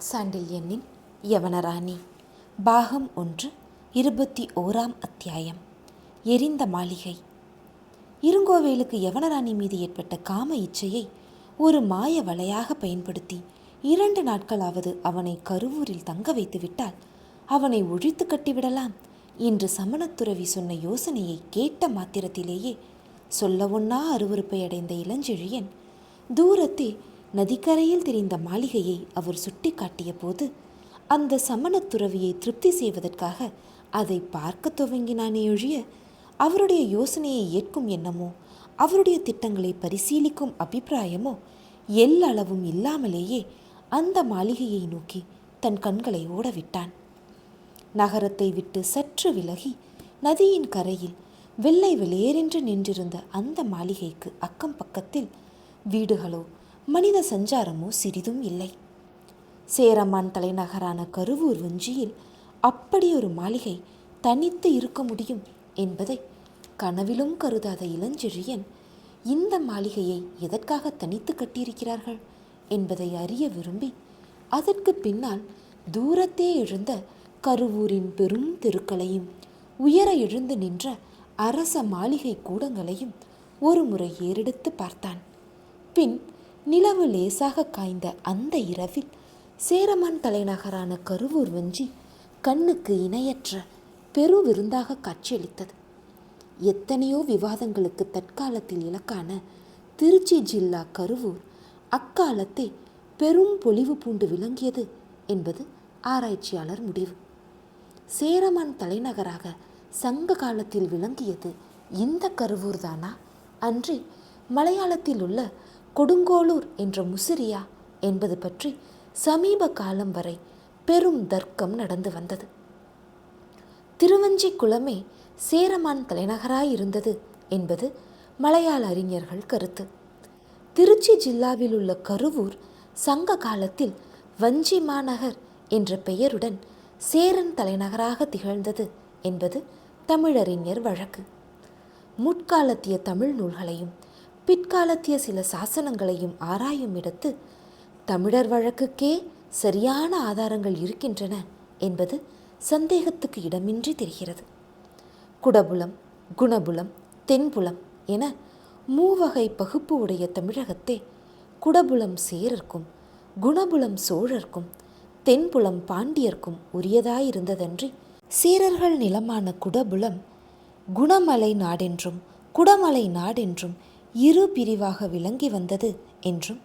சாண்டில்யனின் யவனராணி பாகம் 1 21ஆம் அத்தியாயம். எரிந்த மாளிகை. இருங்கோவேலுக்கு யவனராணி மீது ஏற்பட்ட காம இச்சையை ஒரு மாய வலையாக பயன்படுத்தி 2 நாட்களாவது அவனை கருவூரில் தங்க வைத்து விட்டால் அவனை ஒழித்து கட்டிவிடலாம் என்று சமணத்துறவி சொன்ன யோசனையை கேட்ட மாத்திரத்திலேயே சொல்ல ஒண்ணா அருவருப்பை அடைந்த இளஞ்செழியன் தூரத்தே நதிக்கரையில் தெரிந்த மாளிகையை அவர் சுட்டி காட்டிய போது அந்த சமணத்துறவியை திருப்தி செய்வதற்காக அதை பார்க்க துவங்கினானே ஒழிய அவருடைய யோசனையை ஏற்கும் எண்ணமோ அவருடைய திட்டங்களை பரிசீலிக்கும் அபிப்பிராயமோ எல்லளவும் இல்லாமலேயே அந்த மாளிகையை நோக்கி தன் கண்களை ஓடவிட்டான். நகரத்தை விட்டு சற்று விலகி நதியின் கரையில் வெள்ளை வெளியேறென்று நின்றிருந்த அந்த மாளிகைக்கு அக்கம் பக்கத்தில் வீடுகளோ மனித சஞ்சாரமோ சிறிதும் இல்லை. சேரமான் தலைநகரான கருவூர் வஞ்சியில் அப்படி ஒரு மாளிகை தனித்து இருக்க முடியும் என்பதை கனவிலும் கருதாத இளஞ்செழியன் இந்த மாளிகையை எதற்காக தனித்து கட்டியிருக்கிறார்கள் என்பதை அறிய விரும்பி அதற்கு பின்னால் தூரத்தே எழுந்த கருவூரின் பெரும் தெருக்களையும் உயர எழுந்து நின்ற அரச மாளிகை கூடங்களையும் ஒரு முறை ஏறெடுத்து பார்த்தான். பின் நிலவு லேசாக காய்ந்த அந்த இரவில் சேரமான் தலைநகரான கருவூர் வஞ்சி கண்ணுக்கு இணையற்ற பெரு விருந்தாக காட்சியளித்தது. எத்தனையோ விவாதங்களுக்கு தற்காலத்தில் இலக்கான திருச்சி ஜில்லா கருவூர் அக்காலத்தை பெரும் பொலிவு பூண்டு விளங்கியது என்பது ஆராய்ச்சியாளர் முடிவு. சேரமான் தலைநகராக சங்க காலத்தில் விளங்கியது இந்த கருவூர் தானா அன்றி மலையாளத்தில் உள்ள கொடுங்கோளூர் என்ற முசிறியா என்பது பற்றி சமீப காலம் வரை பெரும் தர்க்கம் நடந்து வந்தது. திருவஞ்சி குளமே சேரமான் தலைநகராயிருந்தது என்பது மலையாள அறிஞர்கள் கருத்து. திருச்சி ஜில்லாவில் உள்ள கருவூர் சங்க காலத்தில் வஞ்சி மாநகர் என்ற பெயருடன் சேரன் தலைநகராக திகழ்ந்தது என்பது தமிழறிஞர் வழக்கு. முற்காலத்திய தமிழ் நூல்களையும் பிற்காலத்திய சில சாசனங்களையும் ஆராயும் இடத்து தமிழர் வழக்குக்கே சரியான ஆதாரங்கள் இருக்கின்றன என்பது சந்தேகத்துக்கு இடமின்றி தெரிகிறது. குடபுலம், குணபுலம், தென்புலம் என மூவகை பகுப்பு உடைய தமிழகத்தே குடபுலம் சேரர்க்கும் குணபுலம் சோழர்க்கும் தென்புலம் பாண்டியர்க்கும் உரியதாயிருந்ததன்றி சேரர்கள் நிலமான குடபுலம் குணமலை நாடென்றும் குடமலை நாடென்றும் இரு பிரிவாக விளங்கி வந்தது என்றும்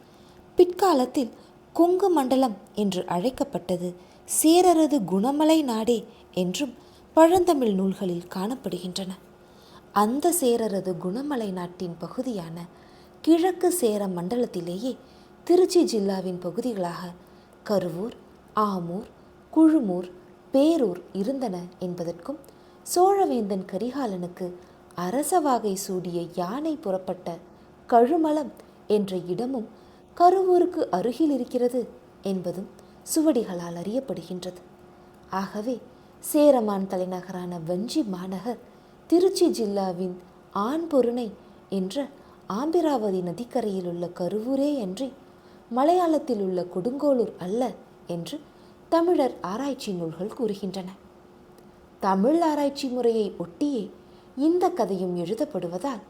பிற்காலத்தில் கொங்கு மண்டலம் என்று அழைக்கப்பட்டது சேரரது குணமலை நாடே என்றும் பழந்தமிழ் நூல்களில் காணப்படுகின்றன. அந்த சேரரது குணமலை நாட்டின் பகுதியான கிழக்கு சேர மண்டலத்திலேயே திருச்சி ஜில்லாவின் பகுதிகளாக கருவூர், ஆமூர், குழுமூர், பேரூர் இருந்தன என்பதற்கும் சோழவேந்தன் கரிகாலனுக்கு அரசவாகை சூடிய யானை புறப்பட்ட கழுமலம் என்ற இடமும் கருவூருக்கு அருகில் இருக்கிறது என்பதும் சுவடிகளால் அறியப்படுகின்றது. ஆகவே சேரமான் தலைநகரான வஞ்சி மாநகர் திருச்சி ஜில்லாவின் ஆண்பொருணை என்ற ஆம்பிராவதி நதிக்கரையில் உள்ள கருவூரே அன்றி மலையாளத்தில் உள்ள கொடுங்கோளூர் அல்ல என்று தமிழர் ஆராய்ச்சி நூல்கள் கூறுகின்றன. தமிழ் ஆராய்ச்சி முறையை ஒட்டியே இந்த கதையும் எழுதப்படுவதால்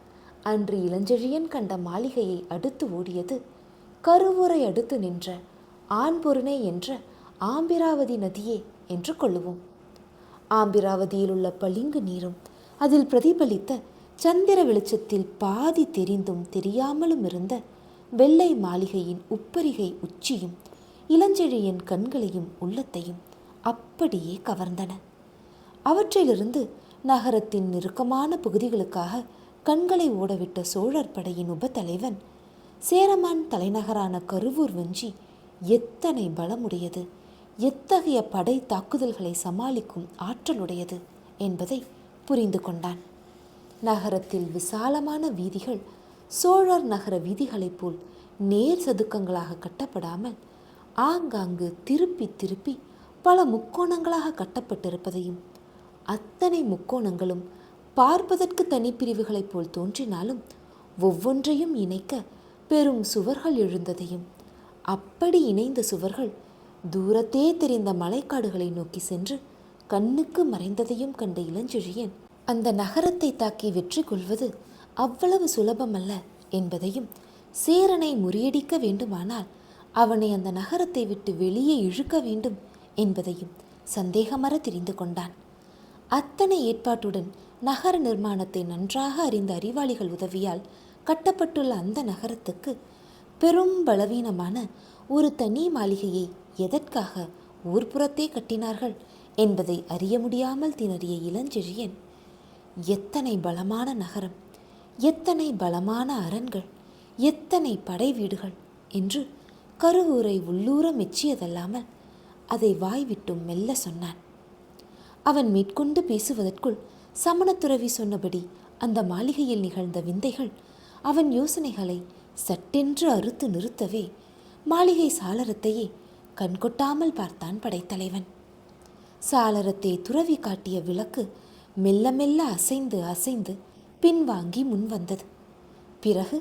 அன்று இளஞ்செழியன் கண்ட மாளிகையை அடுத்து ஓடியது கருவூரை அடுத்து நின்ற ஆண்பொருணை என்ற ஆம்பிராவதி நதியே என்று கொள்ளுவோம். ஆம்பிராவதியில் உள்ள பளிங்கு நீரும் அதில் பிரதிபலித்த சந்திர வெளிச்சத்தில் பாதி தெரிந்தும் தெரியாமலும் இருந்த வெள்ளை மாளிகையின் உப்பரிகை உச்சியும் இளஞ்செழியன் கண்களையும் உள்ளத்தையும் அப்படியே கவர்ந்தன. அவற்றிலிருந்து நகரத்தின் நெருக்கமான பகுதிகளுக்காக கண்களை ஓடவிட்ட சோழர் படையின் உபத்தலைவன் சேரமான் தலைநகரான கருவூர் வஞ்சி எத்தனை பலமுடையது, எத்தகைய படை தாக்குதல்களை சமாளிக்கும் ஆற்றலுடையது என்பதை புரிந்து கொண்டான். நகரத்தில் விசாலமான வீதிகள் சோழர் நகர வீதிகளைப் போல் நேர் சதுக்கங்களாக கட்டப்படாமல் ஆங்காங்கு திருப்பி திருப்பி பல முக்கோணங்களாக கட்டப்பட்டிருப்பதையும் அத்தனை முக்கோணங்களும் பார்ப்பதற்கு தனிப்பிரிவுகளைப் போல் தோன்றினாலும் ஒவ்வொன்றையும் இணைக்க பெரும் சுவர்கள் எழுந்ததையும் அப்படி இணைந்த சுவர்கள் தூரத்தே தெரிந்த மலைக்காடுகளை நோக்கி சென்று கண்ணுக்கு மறைந்ததையும் கண்ட இளஞ்செழியன் அந்த நகரத்தை தாக்கி வெற்றி கொள்வது அவ்வளவு சுலபமல்ல என்பதையும், சேரனை முறியடிக்க வேண்டுமானால் அவனை அந்த நகரத்தை விட்டு வெளியே இழுக்க வேண்டும் என்பதையும் சந்தேகமற தெரிந்து கொண்டான். அத்தனை ஏற்பாட்டுடன் நகர நிர்மாணத்தை நன்றாக அறிந்த அறிவாளிகள் உதவியால் கட்டப்பட்டுள்ள அந்த நகரத்துக்கு பெரும் பலவீனமான ஒரு தனி மாளிகையை எதற்காக ஊர்ப்புறத்தே கட்டினார்கள் என்பதை அறிய முடியாமல் திணறிய இளஞ்செழியன், எத்தனை பலமான நகரம், எத்தனை பலமான அரண்கள், எத்தனை படை வீடுகள் என்று கருவூரை உள்ளூர மெச்சியதல்லாமல் அதை வாய்விட்டும் மெல்ல சொன்னான். அவன் மேற்கொண்டு பேசுவதற்குள் சமணத்துறவி சொன்னபடி அந்த மாளிகையில் நிகழ்ந்த விந்தைகள் அவன் யோசனைகளை சட்டென்று அறுத்து நிறுத்தவே மாளிகை சாளரத்தையே கண்கொட்டாமல் பார்த்தான் படைத்தலைவன். சாளரத்தை துறவி காட்டிய விளக்கு மெல்ல மெல்ல அசைந்து அசைந்து பின்வாங்கி முன் வந்தது. பிறகு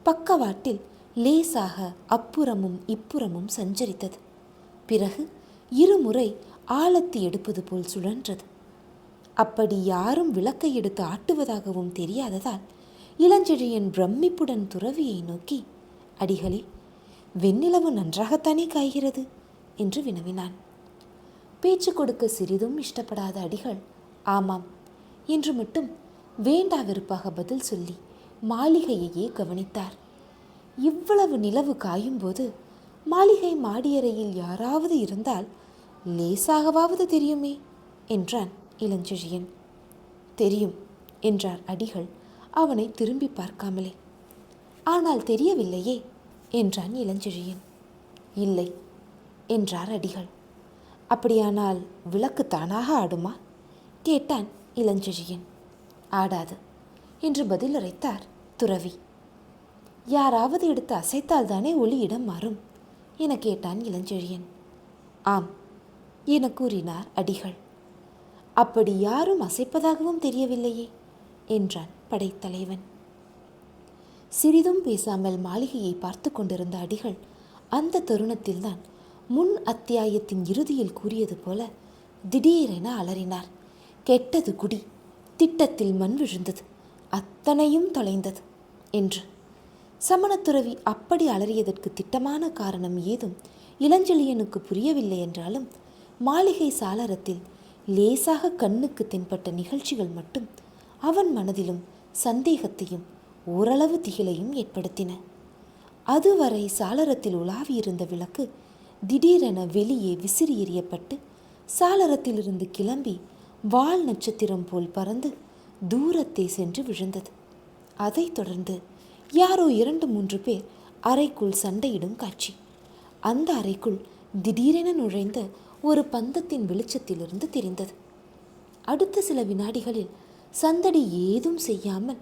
பக்கவாட்டில் லேசாக அப்புறமும் இப்புறமும் சஞ்சரித்தது. பிறகு இருமுறை ஆழத்தி எடுப்பது போல் சுழன்றது. அப்படி யாரும் விளக்கை எடுத்து ஆட்டுவதாகவும் தெரியாததால் இளஞ்செழியன் பிரமிப்புடன் துறவியை நோக்கி, அடிகளே, வெண்ணிலவு நன்றாகத்தானே காய்கிறது என்று வினவினான். பேச்சு கொடுக்க சிறிதும் இஷ்டப்படாத அடிகள் ஆமாம் என்று மட்டும் வேண்டா வெறுப்பாக பதில் சொல்லி மாளிகையையே கவனித்தார். இவ்வளவு நிலவு காயும்போது மாளிகை மாடியறையில் யாராவது இருந்தால் லேசாகவாவது தெரியுமே என்றான் இளஞ்செழியன். தெரியும் என்றார் அடிகள் அவனை திரும்பி பார்க்காமலே. ஆனால் தெரியவில்லையே என்றான் இளஞ்செழியன். இல்லை என்றார் அடிகள். அப்படியானால் விளக்கு தானாக ஆடுமா கேட்டான் இளஞ்செழியன். ஆடாது என்று பதிலுரைத்தார் துறவி. யாராவது எடுத்து அசைத்தால்தானே ஒளி இடம் மாறும் என கேட்டான் இளஞ்செழியன். ஆம் என கூறினார் அடிகள். அப்படி யாரும் அசைப்பதாகவும் தெரியவில்லையே என்றான் படைத்தலைவன். சிறிதும் பேசாமல் மாளிகையை பார்த்து கொண்டிருந்த அடிகள் அந்த தருணத்தில்தான் முன் அத்தியாயத்தின் இறுதியில் கூறியது போல திடீரென அலறினார். கெட்டது குடி, திட்டத்தில் மண் விழுந்தது, அத்தனையும் தொலைந்தது என்று. சமணத்துறவி அப்படி அலறியதற்கு திட்டமான காரணம் ஏதும் இளஞ்செழியனுக்கு புரியவில்லை என்றாலும் மாளிகை சாளரத்தில் லேசாக கண்ணுக்கு தென்பட்ட நிகழ்ச்சிகள் மட்டும் அவன் மனதிலும் சந்தேகத்தையும் ஓரளவு திகிலையும் ஏற்படுத்தின. அதுவரை சாளரத்தில் உலாவியிருந்த விளக்கு திடீரென வெளியே விசிறி எறியப்பட்டு சாளரத்திலிருந்து கிளம்பி வால் நட்சத்திரம் போல் பறந்து தூரத்தே சென்று விழுந்தது. அதைத் தொடர்ந்து யாரோ 2-3 பேர் அறைக்குள் சண்டையிடும் காட்சி. அந்த அறைக்குள் திடீரென நுழைந்த ஒரு பந்தத்தின் வெளிச்சத்திலிருந்து தெரிந்தது. அடுத்த சில வினாடிகளில் சந்தடி ஏதும் செய்யாமல்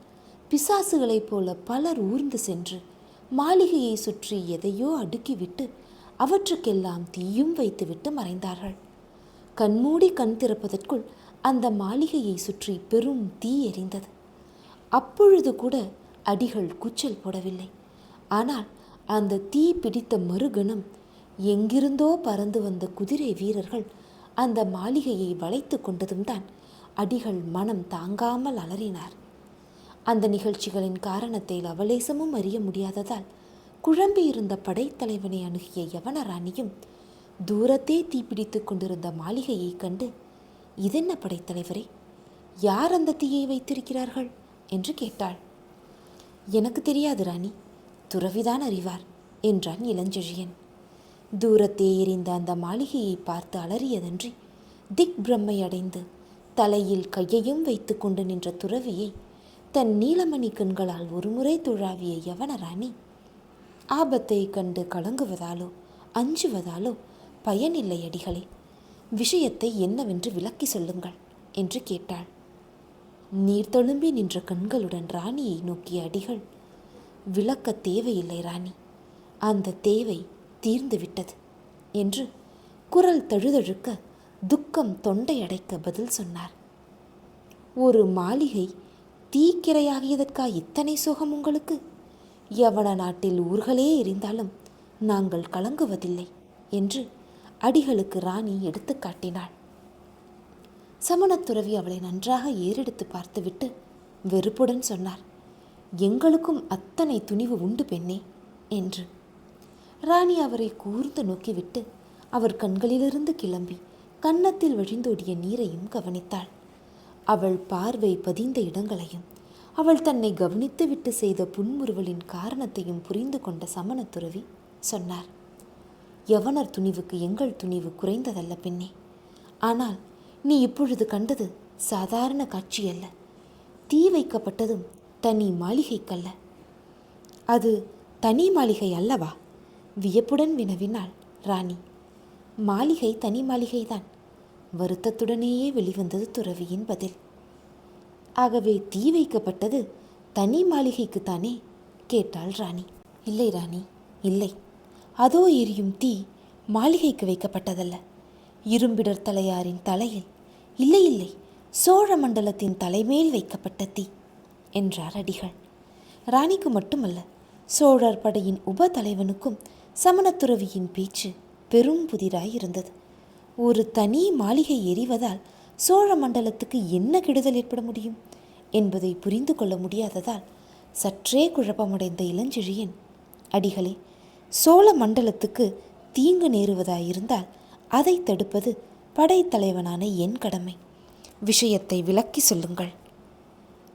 பிசாசுகளைப் போல பலர் ஊர்ந்து சென்று மாளிகையை சுற்றி எதையோ அடுக்கிவிட்டு அவற்றுக்கெல்லாம் தீயும் வைத்துவிட்டு மறைந்தார்கள். கண்மூடி கண் திறப்பதற்குள் அந்த மாளிகையை சுற்றி பெரும் தீ எரிந்தது. அப்பொழுது கூட அடிகள் கூச்சல் போடவில்லை. ஆனால் அந்த தீ பிடித்த மறுகணம் எங்கிருந்தோ பறந்து வந்த குதிரை வீரர்கள் அந்த மாளிகையை வளைத்து கொண்டதும் தான் அடிகள் மனம் தாங்காமல் அலறினார். அந்த நிகழ்ச்சிகளின் காரணத்தை லவலேசமும் அறிய முடியாததால் குழம்பியிருந்த படைத்தலைவனை அணுகிய யவனராணியும் தூரத்தே தீப்பிடித்து கொண்டிருந்த மாளிகையை கண்டு, இதென்ன படைத்தலைவரே, யார் அந்த தீயை வைத்திருக்கிறார்கள் என்று கேட்டாள். எனக்கு தெரியாது ராணி, துறவிதான் அறிவார் என்றான் இளஞ்செழியன். தூரத்தே எரிந்த அந்த மாளிகையை பார்த்து அலறியதன்றி திக் பிரம்மை அடைந்து தலையில் கையையும் வைத்து கொண்டு நின்ற துறவியை தன் நீலமணி கண்களால் ஒருமுறை துழாவிய யவனராணி, ஆபத்தை கண்டு கலங்குவதாலோ அஞ்சுவதாலோ பயனில்லை அடிகளே, விஷயத்தை என்னவென்று விளக்கி சொல்லுங்கள் என்று கேட்டாள். நீர் தழும்பி நின்ற கண்களுடன் ராணியை நோக்கிய அடிகள், விளக்க தேவையில்லை ராணி, அந்த தேவை தீர்ந்து விட்டது என்று குரல் தழுதழுக்க துக்கம் தொண்டை அடைக்க பதில் சொன்னார். ஒரு மாளிகை தீக்கிரையாகியதற்கா இத்தனை சோகம் உங்களுக்கு? யவன நாட்டில் ஊர்களே எரிந்தாலும் நாங்கள் கலங்குவதில்லை என்று அடிகளுக்கு ராணி எடுத்து காட்டினாள். சமணத்துறவி அவளை நன்றாக ஏறெடுத்து பார்த்துவிட்டு வெறுப்புடன் சொன்னார், எங்களுக்கும் அத்தனை துணிவு உண்டு பெண்ணே என்று. ராணி அவரை கூர்ந்து நோக்கிவிட்டு அவர் கண்களிலிருந்து கிளம்பி கன்னத்தில் வழிந்தோடிய நீரையும் கவனித்தாள். அவள் பார்வை பதிந்த இடங்களையும் அவள் தன்னை கவனித்துவிட்டு செய்த புன்முறுவலின் காரணத்தையும் புரிந்து கொண்ட சமணத்துறவி சொன்னார், யவனர் துணிவுக்கு எங்கள் துணிவு குறைந்ததல்ல பெண்ணே. ஆனால் நீ இப்பொழுது கண்டது சாதாரண காட்சியல்ல. தீ வைக்கப்பட்டதும் தனி மாளிகைக்கல்ல. அது தனி மாளிகை அல்லவா? வியப்புடன் வினவினாள் ராணி. மாளிகை தனி மாளிகைதான். வருத்தத்துடனேயே வெளிவந்தது துறவியின் பதில். ஆகவே தீ வைக்கப்பட்டது தனி மாளிகைக்குத்தானே கேட்டாள் ராணி. இல்லை ராணி, இல்லை. அதோ எரியும் தீ மாளிகைக்கு வைக்கப்பட்டதல்ல. இரும்பிடர் தலையாரின் தலையில், இல்லை இல்லை, சோழ மண்டலத்தின் தலைமேல் வைக்கப்பட்ட தீ என்றார் அடிகள். ராணிக்கு மட்டுமல்ல, சோழர் படையின் உப தலைவனுக்கும் சமணத்துறவியின் பேச்சு பெரும் புதிராயிருந்தது. ஒரு தனி மாளிகை எரிவதால் சோழ மண்டலத்துக்கு என்ன கெடுதல் ஏற்பட முடியும் என்பதை புரிந்து கொள்ள முடியாததால் சற்றே குழப்பமடைந்த இளஞ்செழியன், அடிகளே, சோழ மண்டலத்துக்கு தீங்கு நேருவதாயிருந்தால் அதை தடுப்பது படைத்தலைவனான என் கடமை. விஷயத்தை விளக்கி சொல்லுங்கள்.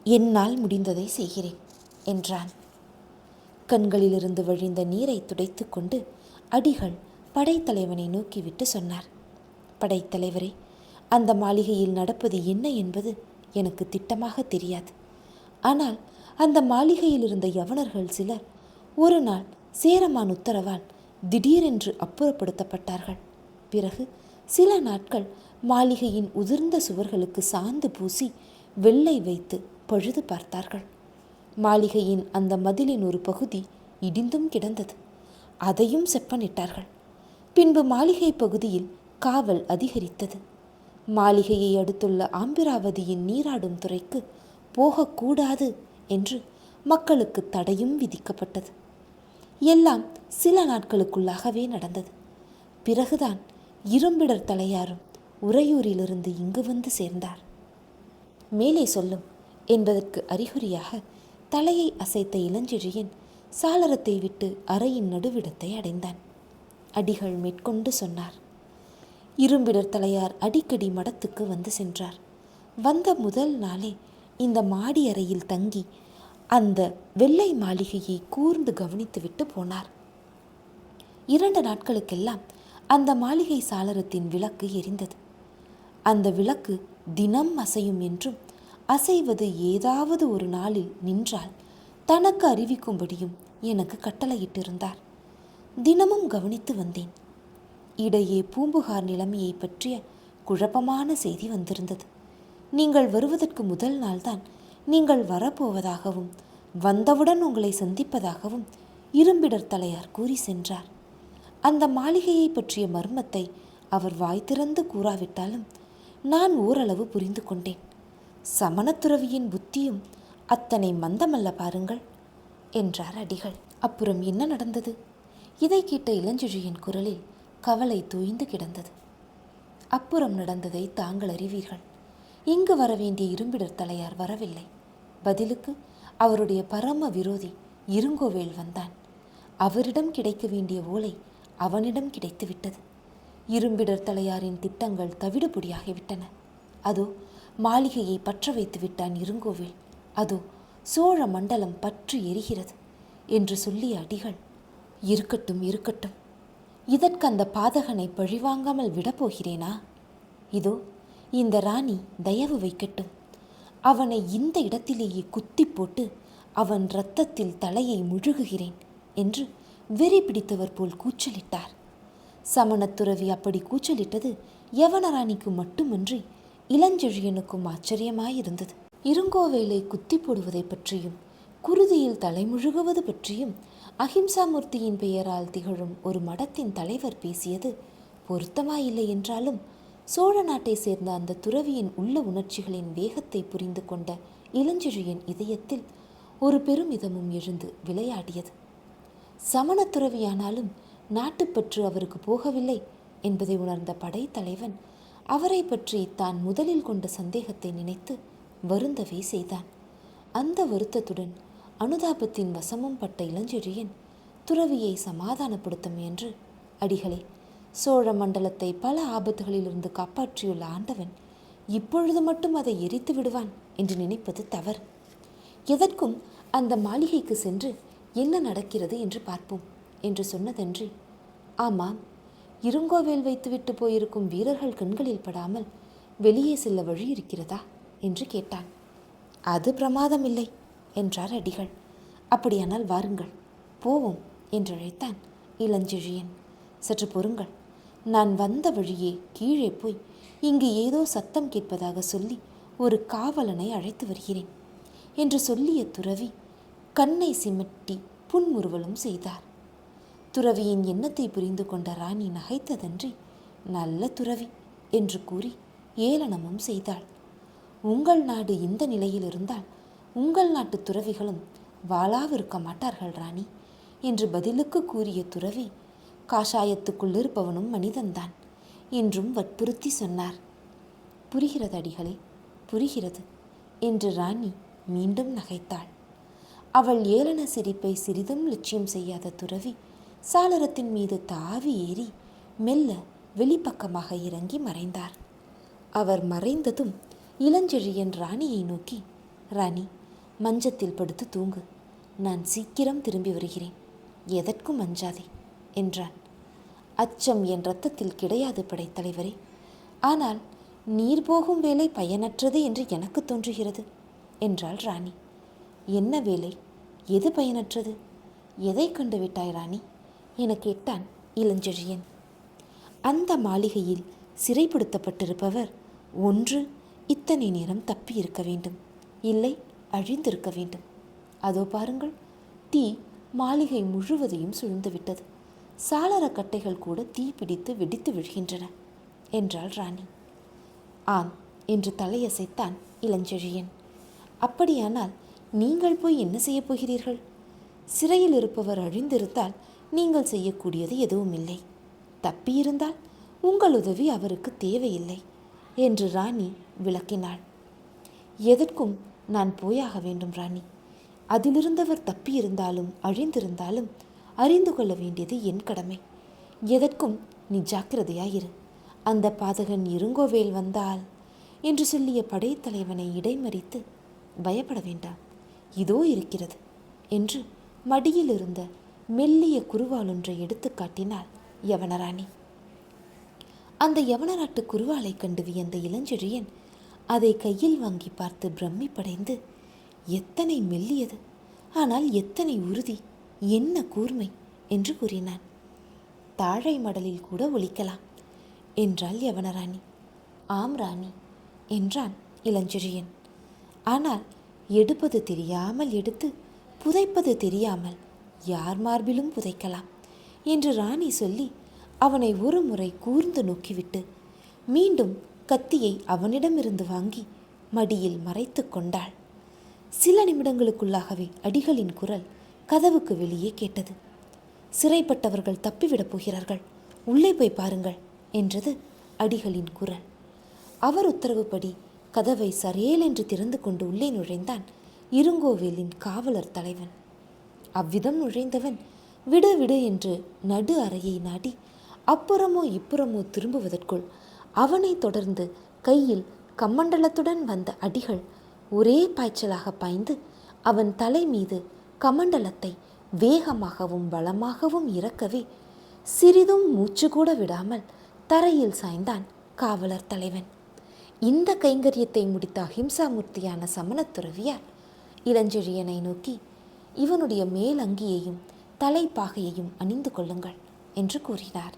என்னால் முடிந்ததை செய்கிறேன் என்றான். கண்களிலிருந்து வழிந்த நீரை துடைத்து கொண்டு அடிகள் படைத்தலைவனை நோக்கிவிட்டு சொன்னார், படைத்தலைவரே, அந்த மாளிகையில் நடப்பது என்ன என்பது எனக்கு திட்டமாக தெரியாது. ஆனால் அந்த மாளிகையில் இருந்த யவனர்கள் சிலர் ஒரு நாள் சேரமான் உத்தரவால் திடீரென்று அப்புறப்படுத்தப்பட்டார்கள். பிறகு சில நாட்கள் மாளிகையின் உதிர்ந்த சுவர்களுக்கு சாந்து பூசி வெள்ளை வைத்து பழுது பார்த்தார்கள். மாளிகையின் அந்த மதிலின் ஒரு பகுதி இடிந்தும் கிடந்தது. அதையும் செப்பனிட்டார்கள். பின்பு மாளிகை பகுதியில் காவல் அதிகரித்தது. மாளிகையை அடுத்துள்ள ஆம்பிராவதியின் நீராடும் துறைக்கு போகக்கூடாது என்று மக்களுக்கு தடையும் விதிக்கப்பட்டது. எல்லாம் சில நாட்களுக்குள்ளாகவே நடந்தது. பிறகுதான் இரும்பிடர் தலையாரும் உறையூரிலிருந்து இங்கு வந்து சேர்ந்தார். மேலே சொல்லும் என்பதற்கு அறிகுறியாக தலையை அசைத்த இளஞ்செழியன் சாளரத்தை விட்டு அறையின் நடுவிடத்தை அடைந்தான். அடிகள் மேற்கொண்டு சொன்னார், இரும்பிடர் தலையார் அடிக்கடி மடத்துக்கு வந்து சென்றார். வந்த முதல் நாளே இந்த மாடி அறையில் தங்கி அந்த வெள்ளை மாளிகையை கூர்ந்து கவனித்துவிட்டு போனார். 2 நாட்களுக்கெல்லாம் அந்த மாளிகை சாளரத்தின் விளக்கு எரிந்தது. அந்த விளக்கு தினம் அசையும் என்றும், அசைவது ஏதாவது ஒரு நாளில் நின்றால் தனக்கு அறிவிக்கும்படியும் எனக்கு கட்டளையிட்டிருந்தார். தினமும் கவனித்து வந்தேன். இடையே பூம்புகார் நிலைமையை பற்றிய குழப்பமான செய்தி வந்திருந்தது. நீங்கள் வருவதற்கு முதல் நாள்தான் நீங்கள் வரப்போவதாகவும் வந்தவுடன் உங்களை சந்திப்பதாகவும் இரும்பிடர் தலையார் கூறி சென்றார். அந்த மாளிகையை பற்றிய மர்மத்தை அவர் வாய் திறந்து கூறாவிட்டாலும் நான் ஓரளவு புரிந்து கொண்டேன். சமணத்துறவியின் புத்தியும் அத்தனை மந்தமல்ல பாருங்கள் என்றார் அடிகள். அப்புறம் என்ன நடந்தது? இதை கேட்ட இளஞ்செழியின் குரலில் கவலை தோய்ந்து கிடந்தது. அப்புறம் நடந்ததை தாங்கள் அறிவீர்கள். இங்கு வரவேண்டிய இரும்பிடர் தலையார் வரவில்லை. பதிலுக்கு அவருடைய பரம விரோதி இருங்கோவேள் வந்தான். அவரிடம் கிடைக்க வேண்டிய ஓலை அவனிடம் கிடைத்துவிட்டது. இரும்பிடர் தலையாரின் திட்டங்கள் தவிடுபொடியாகிவிட்டன. அதோ மாளிகையை பற்ற வைத்து விட்டான் இருங்கோவேள். அதோ சோழ மண்டலம் பற்றி எரிகிறது என்று சொல்லிய அடிகள், இருக்கட்டும் இருக்கட்டும், இதற்கு அந்த பாதகனை பழிவாங்காமல் விடப்போகிறேனா? இதோ இந்த ராணி தயவு வைக்கட்டும். அவனை இந்த இடத்திலேயே குத்தி போட்டு அவன் இரத்தத்தில் தலையை முழுகுகிறேன் என்று வெறி பிடித்தவர் போல் கூச்சலிட்டார். சமணத்துறவி அப்படி கூச்சலிட்டது யவனராணிக்கு மட்டுமன்றி இளஞ்செழியனுக்கும் ஆச்சரியமாயிருந்தது. இருங்கோவேலை குத்தி போடுவதை பற்றியும் குருதியில் தலைமுழுகுவது பற்றியும் அஹிம்சாமூர்த்தியின் பெயரால் திகழும் ஒரு மடத்தின் தலைவர் பேசியது பொருத்தமாயில்லை என்றாலும் சோழ நாட்டை சேர்ந்த அந்த துறவியின் உள்ள உணர்ச்சிகளின் வேகத்தை புரிந்து கொண்ட இளஞ்செழியன் இதயத்தில் ஒரு பெருமிதமும் எழுந்து விளையாடியது. சமணத்துறவியானாலும் நாட்டுப்பற்று அவருக்கு போகவில்லை என்பதை உணர்ந்த படைத்தலைவன் அவரை பற்றி தான் முதலில் கொண்ட சந்தேகத்தை நினைத்து வருந்தவே செய்தான். அந்த வருத்தத்துடன் அனுதாபத்தின் வசமும் பட்ட இளஞ்செழியன் துறவியை சமாதானப்படுத்த முயன்று, அடிகளே, சோழ மண்டலத்தை பல ஆபத்துகளிலிருந்து காப்பாற்றியுள்ள ஆண்டவன் இப்பொழுது மட்டும் அதை எரித்து விடுவான் என்று நினைப்பது தவறு. எதற்கும் அந்த மாளிகைக்கு சென்று என்ன நடக்கிறது என்று பார்ப்போம் என்று சொன்னதன்றி, ஆமாம், இருங்கோவேல் வைத்துவிட்டு போயிருக்கும் வீரர்கள் கண்களில் படாமல் வெளியே செல்ல வழி இருக்கிறதா என்று கேட்டான். அது பிரமாதமில்லை என்றார் அடிகள். அப்படியானால் வாருங்கள், போவோம் என்றழைத்தான் இளஞ்செழியன். சற்று பொறுங்கள், நான் வந்த வழியே கீழே போய் இங்கு ஏதோ சத்தம் கேட்பதாக சொல்லி ஒரு காவலனை அழைத்து வருகிறேன் என்று சொல்லிய துறவி கண்ணை சிமிட்டி புன்முறுவலும் செய்தார். துறவியின் எண்ணத்தை புரிந்து கொண்ட ராணி நகைத்ததன்றி, நல்ல துறவி என்று கூறி ஏளனமும் செய்தாள். உங்கள் நாடு இந்த நிலையில் இருந்தால் உங்கள் நாட்டு துறவிகளும் வாளாவிருக்க மாட்டார்கள் ராணி என்று பதிலுக்கு கூறிய துறவி, காஷாயத்துக்குள் இருப்பவனும் மனிதன்தான் என்றும் வற்புறுத்தி சொன்னார். புரிகிறது அடிகளே, புரிகிறது என்று ராணி மீண்டும் நகைத்தாள். அவள் ஏளன சிரிப்பை சிறிதும் லட்சியம் செய்யாத துறவி சாளரத்தின் மீது தாவி ஏறி மெல்ல வெளிப்பக்கமாக இறங்கி மறைந்தார். அவர் மறைந்ததும் இளஞ்செழியன் ராணியை நோக்கி, ராணி, மஞ்சத்தில் படுத்து தூங்கு, நான் சீக்கிரம் திரும்பி வருகிறேன், எதற்கும் அஞ்சாதே என்றான். அச்சம் என் இரத்தத்தில் கிடையாது படைத்தலைவரே, ஆனால் நீர் போகும் வேலை பயனற்றது என்று எனக்கு தோன்றுகிறது என்றாள் ராணி. என்ன வேலை? எது பயனற்றது? எதை கண்டு விட்டாய் ராணி என கேட்டான் இளஞ்செழியன். அந்த மாளிகையில் சிறைப்படுத்தப்பட்டிருப்பவர் ஒன்று இத்தனை நேரம் தப்பி இருக்க வேண்டும், இல்லை அழிந்திருக்க வேண்டும். அதோ பாருங்கள், தீ மாளிகை முழுவதையும் சூழ்ந்துவிட்டது. சாளர கட்டைகள் கூட தீ பிடித்து வெடித்து விழுகின்றன என்றாள் ராணி. ஆம் என்று தலையசைத்தான் இளஞ்செழியன். அப்படியானால் நீங்கள் போய் என்ன செய்யப் போகிறீர்கள்? சிறையில் இருப்பவர் அழிந்திருந்தால் நீங்கள் செய்யக்கூடியது எதுவும் இல்லை. தப்பியிருந்தால் உங்கள் உதவி அவருக்கு தேவையில்லை என்று ராணி விளக்கினாள். எதற்கும் நான் போயாக வேண்டும் ராணி. அதிலிருந்தவர் தப்பியிருந்தாலும் அழிந்திருந்தாலும் அறிந்து கொள்ள வேண்டியது என் கடமை. எதற்கும் நீ ஜாக்கிரதையாயிரு. அந்த பாதகன் இருங்கோவேல் வந்தால் என்று சொல்லிய படைத்தலைவனை இடைமறித்து, பயப்பட வேண்டாம், இதோ இருக்கிறது என்று மடியில் இருந்த மெல்லிய குருவால் ஒன்றை எடுத்து காட்டினாள் யவனராணி. அந்த யவனராட்டு குருவாலை கண்டு வியந்த இளஞ்செழியன் அதை கையில் வாங்கி பார்த்து பிரமிப்படைந்து, எத்தனை மெல்லியது, ஆனால் எத்தனை உறுதி, என்ன கூர்மை என்று கூறினான். தாழை மடலில் கூட ஒலிக்கலாம் என்றாள் யவனராணி. ஆம் ராணி என்றான் இளஞ்செழியன். ஆனால் எடுப்பது தெரியாமல் எடுத்து புதைப்பது தெரியாமல் யார் மார்பிலும் புதைக்கலாம் என்று ராணி சொல்லி அவனை ஒரு முறை கூர்ந்து நோக்கிவிட்டு மீண்டும் கத்தியை அவனிடமிருந்து வாங்கி மடியில் மறைத்து கொண்டாள். சில நிமிடங்களுக்குள்ளாகவே அடிகளின் குரல் கதவுக்கு வெளியே கேட்டது. சிறைப்பட்டவர்கள் தப்பிவிடப் போகிறார்கள், உள்ளே போய் பாருங்கள் என்றது அடிகளின் குரல். அவர் உத்தரவுப்படி கதவை சரேல் என்று திறந்து கொண்டு உள்ளே நுழைந்தான் இருங்கோவேலின் காவலர் தலைவன். அவ்விதம் நுழைந்தவன் விடு விடு என்று நடு அறையை நாடி அப்புறமோ இப்புறமோ திரும்புவதற்குள் அவனை தொடர்ந்து கையில் கமண்டலத்துடன் வந்த அடிகள் ஒரே பாய்ச்சலாக பாய்ந்து அவன் தலை மீது கமண்டலத்தை வேகமாகவும் பலமாகவும் இறக்கவே சிறிதும் மூச்சு கூட விடாமல் தரையில் சாய்ந்தான் காவலர் தலைவன். இந்த கைங்கரியத்தை முடித்த அஹிம்சாமூர்த்தியான சமணத்துறவியார் இளஞ்செழியனை நோக்கி, இவனுடைய மேல் அங்கியையும் தலைப்பாகையையும் அணிந்து கொள்ளுங்கள் என்று கூறினார்.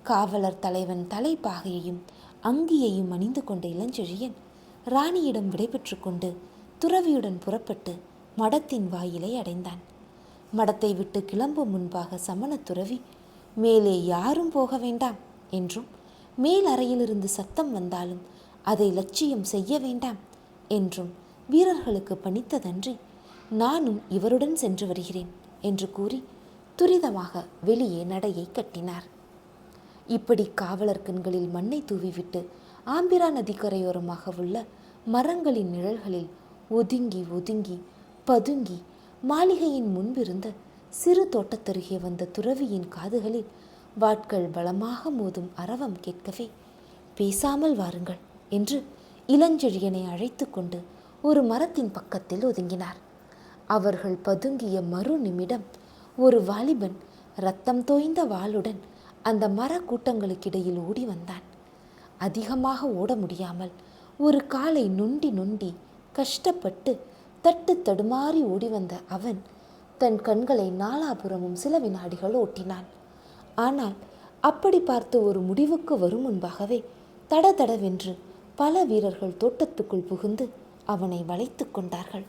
காவலர் தலைவன் தலைப்பாகையையும் அங்கியையும் அணிந்து கொண்ட இளஞ்செழியன் ராணியிடம் விடைபெற்று கொண்டு துறவியுடன் புறப்பட்டு மடத்தின் வாயிலை அடைந்தான். மடத்தை விட்டு கிளம்பும் முன்பாக சமணத்துறவி, மேலே யாரும் போக வேண்டாம் என்றும் மேல் அறையிலிருந்து சத்தம் வந்தாலும் அதை லட்சியம் செய்ய வேண்டாம் என்றும் வீரர்களுக்கு பணித்ததன்றி, நானும் இவருடன் சென்று வருகிறேன் என்று கூறி துரிதமாக வெளியே நடையை கட்டினார். இப்படி காவலர் கண்களில் மண்ணை தூவிவிட்டு ஆம்பிரா நதிக்கரையோரமாக உள்ள மரங்களின் நிழல்களில் ஒதுங்கி ஒதுங்கி பதுங்கி மாளிகையின் முன்பிருந்த சிறு தோட்டத்தருகே வந்த துறவியின் காதுகளில் வாட்கள் பலமாக மோதும் அரவம் கேட்கவே, பேசாமல் வாருங்கள் என்று இளஞ்செழியனை அழைத்து கொண்டு ஒரு மரத்தின் பக்கத்தில் ஒதுங்கினார். அவர்கள் பதுங்கிய மறு நிமிடம் ஒரு வாலிபன் இரத்தம் தோய்ந்த வாளுடன் அந்த மர கூட்டங்களுக்கிடையில் ஓடி வந்தான். அதிகமாக ஓட முடியாமல் ஒரு காலை நொண்டி நொண்டி கஷ்டப்பட்டு தட்டு தடுமாறி ஓடி வந்த அவன் தன் கண்களை நாலாபுறமும் சில வினாடிகள் ஓட்டினான். ஆனால் அப்படி பார்த்து ஒரு முடிவுக்கு வரும் முன்பாகவே தடதடவென்று பல வீரர்கள் தோட்டத்துக்குள் புகுந்து அவனை வளைத்து கொண்டார்கள்.